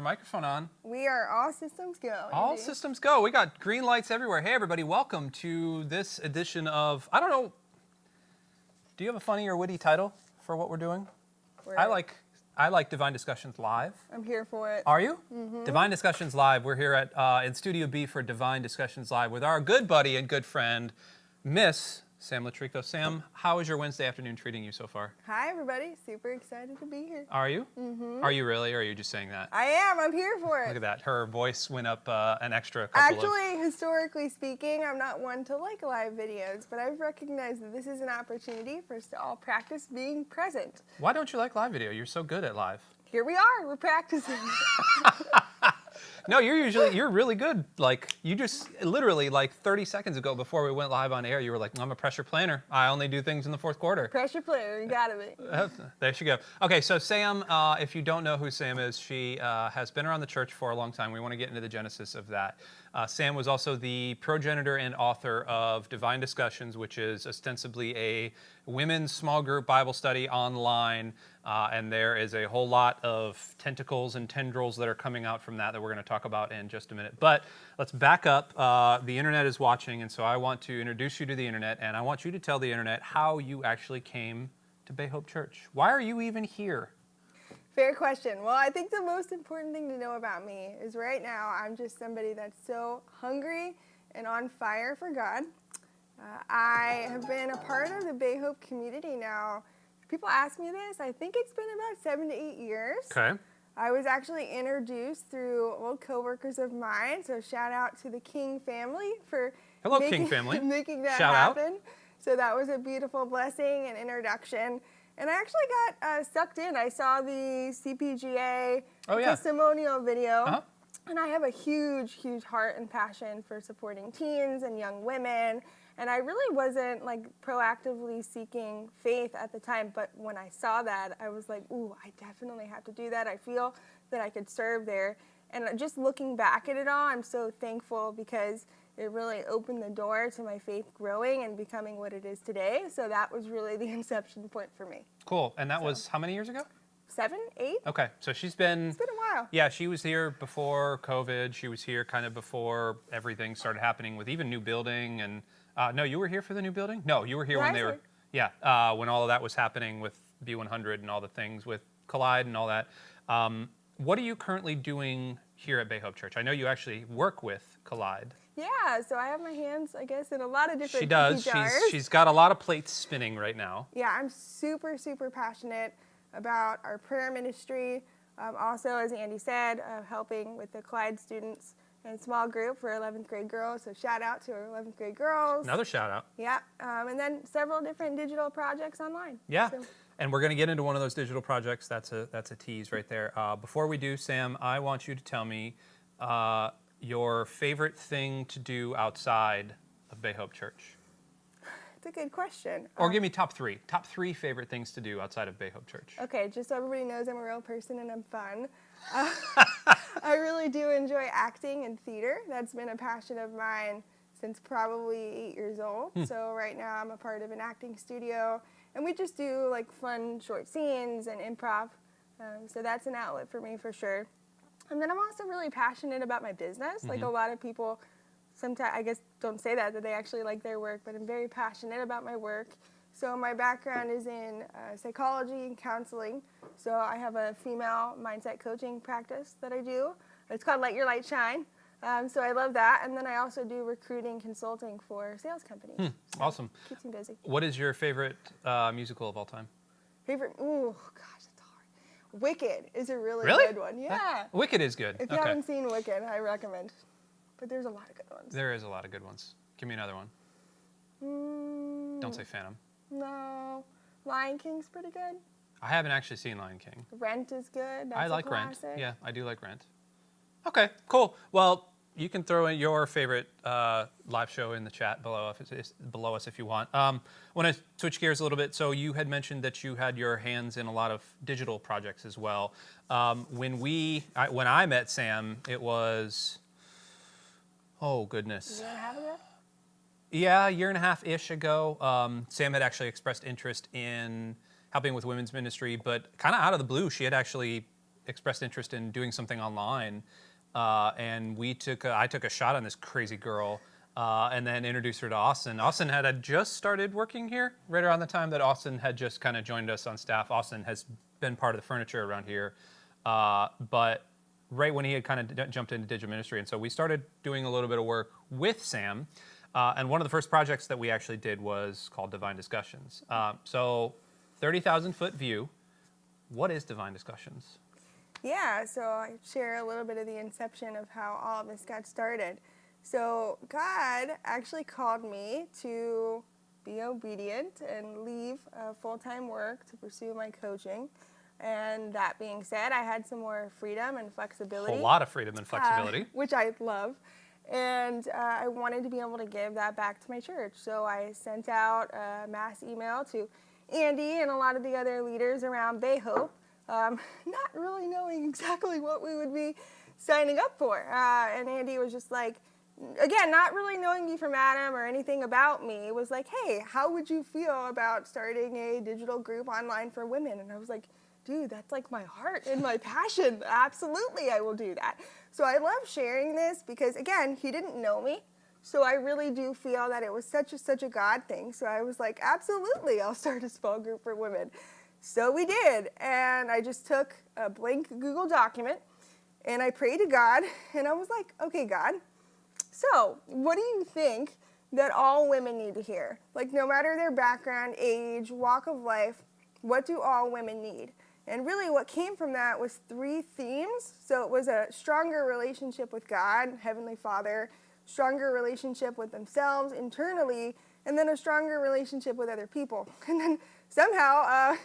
microphone on. We are all systems go. All systems go. We got green lights everywhere. Hey, everybody, welcome to this edition of, I don't know, do you have a funny or witty title for what we're doing? I like Divine Discussions Live. I'm here for it. Are you? Mm-hmm. Divine Discussions Live. We're here at in Studio B for Divine Discussions Live with our good buddy and good friend, Miss Sam Litrico. Sam, how is your Wednesday afternoon treating you so far? Hi, everybody. Super excited to be here. Are you? Mm-hmm. Are you really, or are you just saying that? I am. I'm here for it. Look at that. Her voice went up an extra couple Actually, historically speaking, I'm not one to like live videos, but I've recognized that this is an opportunity for us to all practice being present. Why don't you like live video? You're so good at live. Here we are. We're practicing. No, you're really good. Like, you just literally like 30 seconds ago before we went live on air, you were like, I'm a pressure planner. I only do things in the fourth quarter. Pressure player. You gotta be. There she go. Okay, so Sam, if you don't know who Sam is, she has been around the church for a long time. We want to get into the genesis of that. Sam was also the progenitor and author of Divine Discussions, which is ostensibly a women's small group Bible study online. And there is a whole lot of tentacles and tendrils that are coming out from that we're going to talk about in just a minute. But let's back up. The internet is watching, and so I want to introduce you to the internet, and I want you to tell the internet how you actually came to Bay Hope Church. Why are you even here? Fair question. Well, I think the most important thing to know about me is right now I'm just somebody that's so hungry and on fire for God. I have been a part of the Bay Hope community now. People ask me this. I think it's been about 7 to 8 years. Okay. I was actually introduced through old coworkers of mine, so shout out to the King family for King family. making that Shout happen. out. So that was a beautiful blessing and introduction. And I actually got sucked in. I saw the CPGA testimonial video. And I have a huge, huge heart and passion for supporting teens and young women. And I really wasn't like proactively seeking faith at the time, but when I saw that, I was like, ooh, I definitely have to do that. I feel that I could serve there. And just looking back at it all, I'm so thankful because it really opened the door to my faith growing and becoming what it is today. So that was really the inception point for me. Cool. And that was how many years ago? 7, 8. Okay, so she's been... It's been a while. Yeah, she was here before COVID. She was here kind of before everything started happening with even new building and... no, you were here for the new building? No, you were here when they were... Yeah, when all of that was happening with B100 and all the things with Collide and all that. What are you currently doing here at Bay Hope Church? I know you actually work with Collide. Yeah, so I have my hands, I guess, in a lot of different She does. She's got a lot of plates spinning right now. Yeah, I'm super, super passionate about our prayer ministry. Also, as Andy said, helping with the Collide students in small group for 11th grade girls. So shout out to our 11th grade girls. Another shout out. Yeah, and then several different digital projects online. Yeah, so. And we're going to get into one of those digital projects. That's a tease right there. Before we do, Sam, I want you to tell me your favorite thing to do outside of Bay Hope Church. It's a good question. Or give me top 3. Top 3 favorite things to do outside of Bay Hope Church. Okay, just so everybody knows I'm a real person and I'm fun. I really do enjoy acting and theater. That's been a passion of mine since probably 8 years old. So right now I'm a part of an acting studio, and we just do like fun short scenes and improv. So that's an outlet for me for sure. And then I'm also really passionate about my business. Like a lot of people sometimes, I guess, don't say that they actually like their work, but I'm very passionate about my work. So my background is in psychology and counseling. So I have a female mindset coaching practice that I do. It's called Let Your Light Shine. So I love that. And then I also do recruiting consulting for sales companies. So awesome. Keeps me busy. What is your favorite musical of all time? Favorite? Ooh, gosh, that's hard. Wicked is a really good one. Yeah. Wicked is good. If you haven't seen Wicked, I recommend. But there's a lot of good ones. There is a lot of good ones. Give me another one. Don't say Phantom. No. Lion King's pretty good. I haven't actually seen Lion King. Rent is good. That's I like a classic. Rent. Yeah, I do like Rent. Okay, cool. Well, you can throw in your favorite live show in the chat below us if you want. I want to switch gears a little bit. So you had mentioned that you had your hands in a lot of digital projects as well. When I met Sam, it was, oh goodness. A year and a half ago? Yeah, a year and a half-ish ago. Sam had actually expressed interest in helping with women's ministry, but kind of out of the blue, she had actually expressed interest in doing something online, and I took a shot on this crazy girl, and then introduced her to Austin. Austin had just started working here right around the time that Austin had just kind of joined us on staff. Austin has been part of the furniture around here, but right when he had kind of jumped into digital ministry, and so we started doing a little bit of work with Sam. And one of the first projects that we actually did was called Divine Discussions. So 30,000 foot view. What is Divine Discussions? Yeah, so I share a little bit of the inception of how all of this got started. So God actually called me to be obedient and leave full-time work to pursue my coaching. And that being said, I had some more freedom and flexibility. A whole lot of freedom and flexibility. Which I love. And I wanted to be able to give that back to my church. So I sent out a mass email to Andy and a lot of the other leaders around Bay Hope, not really knowing exactly what we would be signing up for. And Andy was just like, again, not really knowing me from Adam or anything about me, was like, hey, how would you feel about starting a digital group online for women? And I was like, dude, that's like my heart and my passion. Absolutely, I will do that. So I love sharing this because, again, he didn't know me. So I really do feel that it was such a God thing. So I was like, absolutely, I'll start a small group for women. So we did. And I just took a blank Google document and I prayed to God. And I was like, okay, God, so what do you think that all women need to hear? Like, no matter their background, age, walk of life, what do all women need? And really what came from that was 3 themes. So it was a stronger relationship with God, Heavenly Father, stronger relationship with themselves internally, and then a stronger relationship with other people. And then somehow,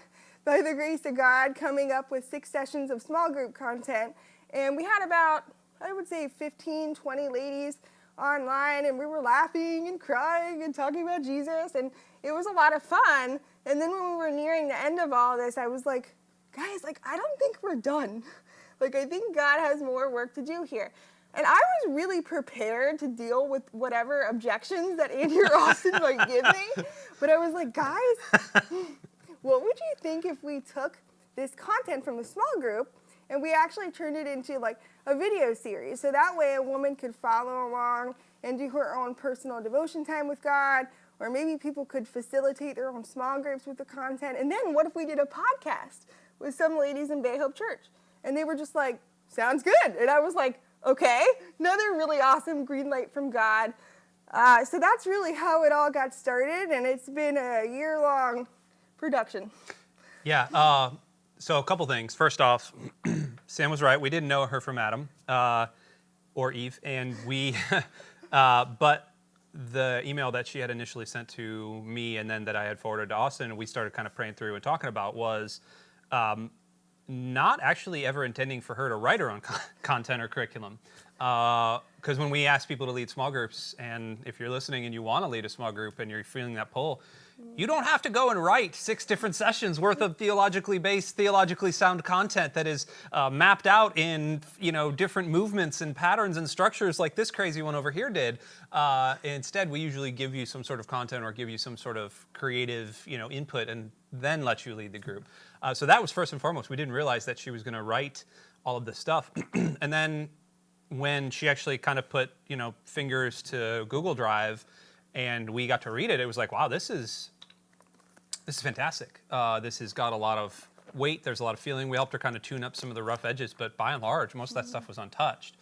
by the grace of God, coming up with 6 sessions of small group content. And we had about, I would say, 15, 20 ladies online, and we were laughing and crying and talking about Jesus, and it was a lot of fun. And then when we were nearing the end of all this, I was like, guys, like, I don't think we're done. Like, I think God has more work to do here. And I was really prepared to deal with whatever objections that Andy or Austin might give me. But I was like, guys, what would you think if we took this content from a small group and we actually turned it into like a video series? So that way a woman could follow along and do her own personal devotion time with God, or maybe people could facilitate their own small groups with the content. And then what if we did a podcast with some ladies in Bay Hope Church? And they were just like, sounds good. And I was like, okay, another really awesome green light from God. So that's really how it all got started, and it's been a year-long production. Yeah, so a couple things. First off, Sam was right. We didn't know her from Adam or Eve, and we, but the email that she had initially sent to me and then that I had forwarded to Austin and we started kind of praying through and talking about was not actually ever intending for her to write her own content or curriculum. Because when we ask people to lead small groups, and if you're listening and you want to lead a small group and you're feeling that pull, you don't have to go and write 6 different sessions worth of theologically based, theologically sound content that is mapped out in different movements and patterns and structures like this crazy one over here did. Instead, we usually give you some sort of content or give you some sort of creative input and then let you lead the group. So that was first and foremost. We didn't realize that she was going to write all of this stuff. And then when she actually kind of put fingers to Google Drive and we got to read it, it was like, wow, this is fantastic. This has got a lot of weight. There's a lot of feeling. We helped her kind of tune up some of the rough edges, but by and large, most of that stuff was untouched.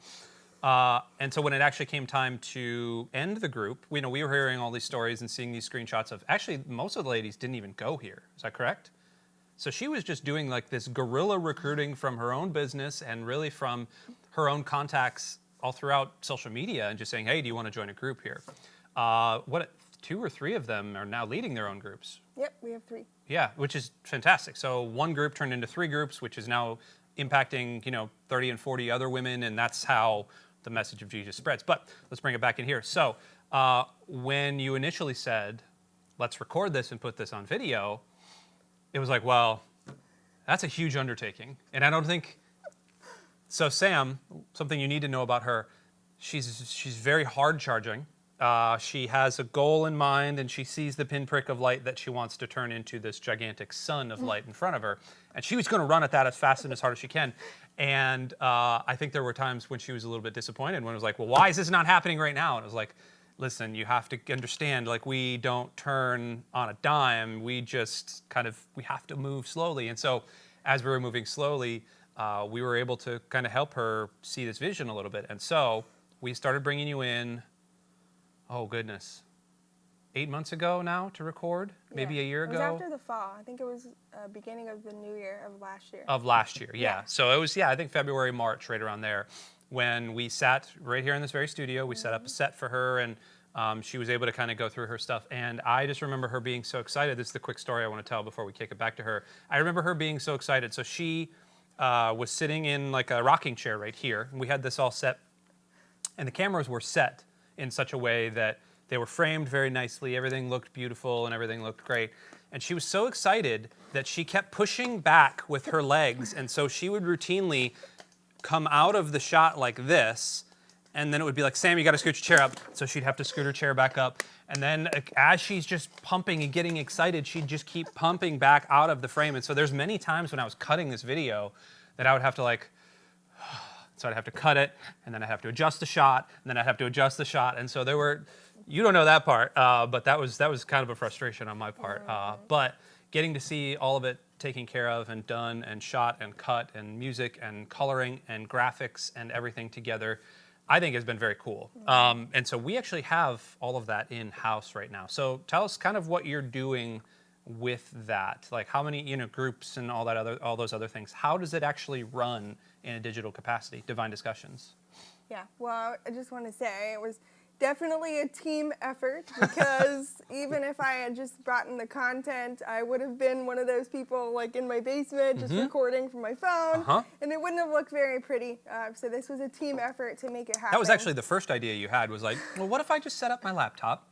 And so when it actually came time to end the group, we were hearing all these stories and seeing these screenshots of, actually, most of the ladies didn't even go here. Is that correct? So she was just doing like this guerrilla recruiting from her own business and really from her own contacts all throughout social media and just saying, hey, do you want to join a group here? 2 or 3 of them are now leading their own groups. Yep, we have 3. Yeah, which is fantastic. So one group turned into 3 groups, which is now impacting 30 and 40 other women, and that's how the message of Jesus spreads. But let's bring it back in here. So when you initially said, let's record this and put this on video, it was like, well, that's a huge undertaking. And I don't think, so Sam, something you need to know about her, she's very hard charging. she has a goal in mind, and she sees the pinprick of light that she wants to turn into this gigantic sun of light in front of her. And she was going to run at that as fast and as hard as she can. And I think there were times when she was a little bit disappointed when it was like, well, why is this not happening right now? And it was like, listen, you have to understand, like, we don't turn on a dime. We just we have to move slowly. And so as we were moving slowly, we were able to kind of help her see this vision a little bit. And so we started bringing you in, oh goodness, 8 months ago now to record, maybe a year ago. It was after the fall. I think it was beginning of the new year of last year. Of last year, yeah. So it was, I think February, March, right around there, when we sat right here in this very studio. We set up a set for her, and she was able to kind of go through her stuff. And I just remember her being so excited. This is the quick story I want to tell before we kick it back to her. I remember her being so excited. So she was sitting in like a rocking chair right here. And we had this all set, and the cameras were set in such a way that they were framed very nicely. Everything looked beautiful and everything looked great. And she was so excited that she kept pushing back with her legs. And so she would routinely come out of the shot like this. And then it would be like, Sam, you got to scoot your chair up. So she'd have to scoot her chair back up. And then as she's just pumping and getting excited, she'd just keep pumping back out of the frame. And so there's many times when I was cutting this video that I would have to so I'd have to cut it, and then I'd have to adjust the shot, and then I'd have to adjust the shot. And so there were, you don't know that part, but that was kind of a frustration on my part. But getting to see all of it taken care of and done and shot and cut and music and coloring and graphics and everything together, I think has been very cool. And so we actually have all of that in-house right now. So tell us kind of what you're doing with that, like how many groups and all those other things. How does it actually run in a digital capacity, Divine Discussions? Yeah, well, I just want to say it was definitely a team effort, because even if I had just brought in the content, I would have been one of those people like in my basement just recording from my phone, and it wouldn't have looked very pretty. So this was a team effort to make it happen. That was actually the first idea you had, was like, well, what if I just set up my laptop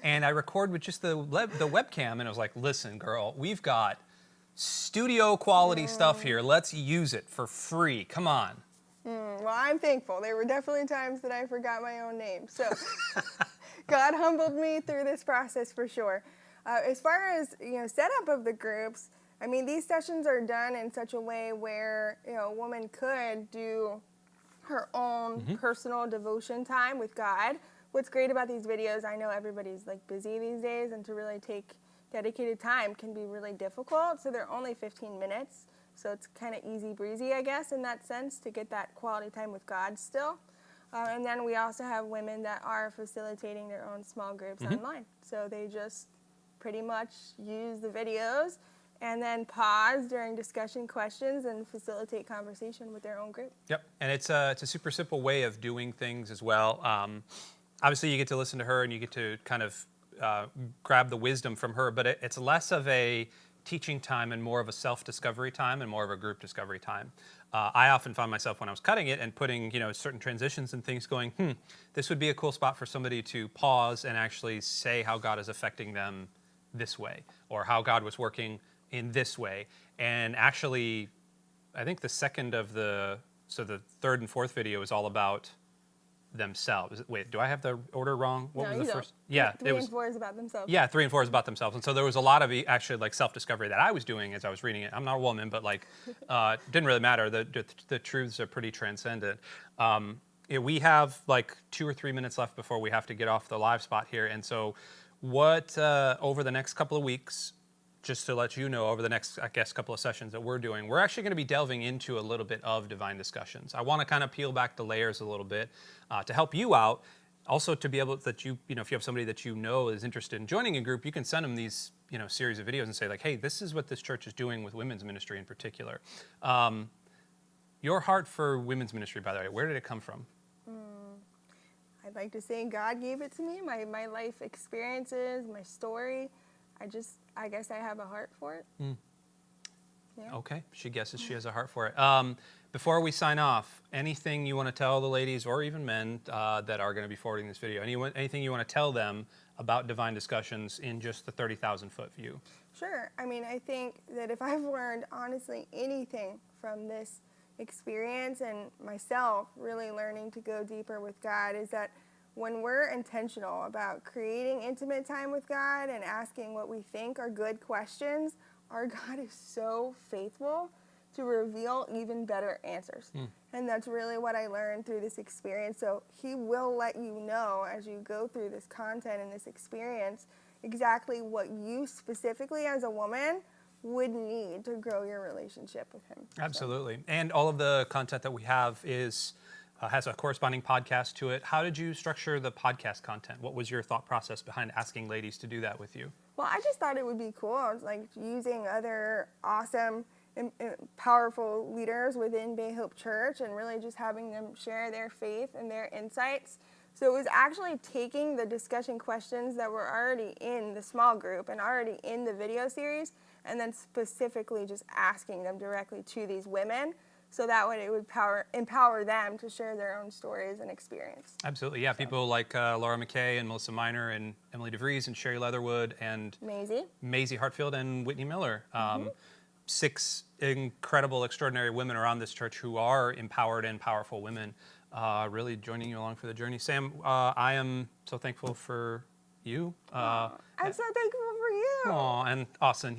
and I record with just the webcam? And I was like, listen, girl, we've got studio quality stuff here. Let's use it for free. Come on. Well, I'm thankful. There were definitely times that I forgot my own name. So God humbled me through this process for sure. As far as setup of the groups, I mean, these sessions are done in such a way where a woman could do her own personal devotion time with God. What's great about these videos, I know everybody's like busy these days, and to really take dedicated time can be really difficult. So they're only 15 minutes. So it's kind of easy breezy, I guess, in that sense, to get that quality time with God still. And then we also have women that are facilitating their own small groups online. So they just pretty much use the videos and then pause during discussion questions and facilitate conversation with their own group. Yep, and it's a super simple way of doing things as well. Obviously, you get to listen to her and you get to kind of grab the wisdom from her, but it's less of a teaching time and more of a self-discovery time and more of a group discovery time. I often found myself when I was cutting it and putting certain transitions and things going, this would be a cool spot for somebody to pause and actually say how God is affecting them this way, or how God was working in this way. And actually, I think the third and fourth video is all about themselves. Wait, do I have the order wrong? What was the first? Yeah, 3 and 4 is about themselves. Yeah, 3 and 4 is about themselves. And so there was a lot of actually like self-discovery that I was doing as I was reading it. I'm not a woman, but like, it didn't really matter. The truths are pretty transcendent. We have like 2 or 3 minutes left before we have to get off the live spot here. And so what, over the next couple of weeks, just to let you know, over the next, I guess, couple of sessions that we're doing, we're actually going to be delving into a little bit of Divine Discussions. I want to kind of peel back the layers a little bit to help you out. Also, to be able that if you have somebody that is interested in joining a group, you can send them these series of videos and say like, hey, this is what this church is doing with women's ministry in particular. Your heart for women's ministry, by the way, where did it come from? I'd like to say God gave it to me, my life experiences, my story. I guess I have a heart for it. Yeah. Okay, she guesses she has a heart for it. Before we sign off, anything you want to tell the ladies or even men that are going to be forwarding this video? Anything you want to tell them about Divine Discussions in just the 30,000-foot view? Sure. I mean, I think that if I've learned, honestly, anything from this experience and myself really learning to go deeper with God, is that when we're intentional about creating intimate time with God and asking what we think are good questions, our God is so faithful to reveal even better answers. And that's really what I learned through this experience. So he will let you know as you go through this content and this experience exactly what you specifically as a woman would need to grow your relationship with him. Absolutely. And all of the content that we have is has a corresponding podcast to it. How did you structure the podcast content? What was your thought process behind asking ladies to do that with you? Well, I just thought it would be cool. I was like using other awesome and powerful leaders within Bay Hope Church and really just having them share their faith and their insights. So it was actually taking the discussion questions that were already in the small group and already in the video series and then specifically just asking them directly to these women. So that way it would empower them to share their own stories and experience. Absolutely, yeah. So. People like Laura McKay and Melissa Miner and Emily DeVries and Sherry Leatherwood and Maisie Hartfield and Whitney Miller. 6 incredible, extraordinary women around this church who are empowered and powerful women, really joining you along for the journey. Sam, I am so thankful for you. I'm so thankful for you. Oh, and Austin.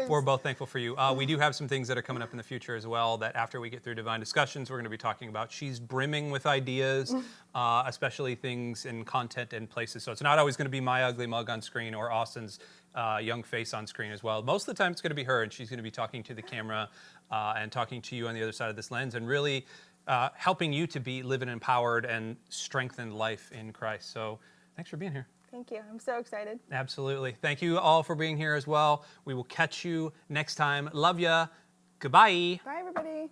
We're both thankful for you. We do have some things that are coming up in the future as well that after we get through Divine Discussions, we're going to be talking about. She's brimming with ideas, especially things in content and places. So it's not always going to be my ugly mug on screen or Austin's young face on screen as well. Most of the time it's going to be her, and she's going to be talking to the camera and talking to you on the other side of this lens and really helping you to live an empowered and strengthened life in Christ. So thanks for being here. Thank you. I'm so excited. Absolutely. Thank you all for being here as well. We will catch you next time. Love ya. Goodbye. Bye, everybody.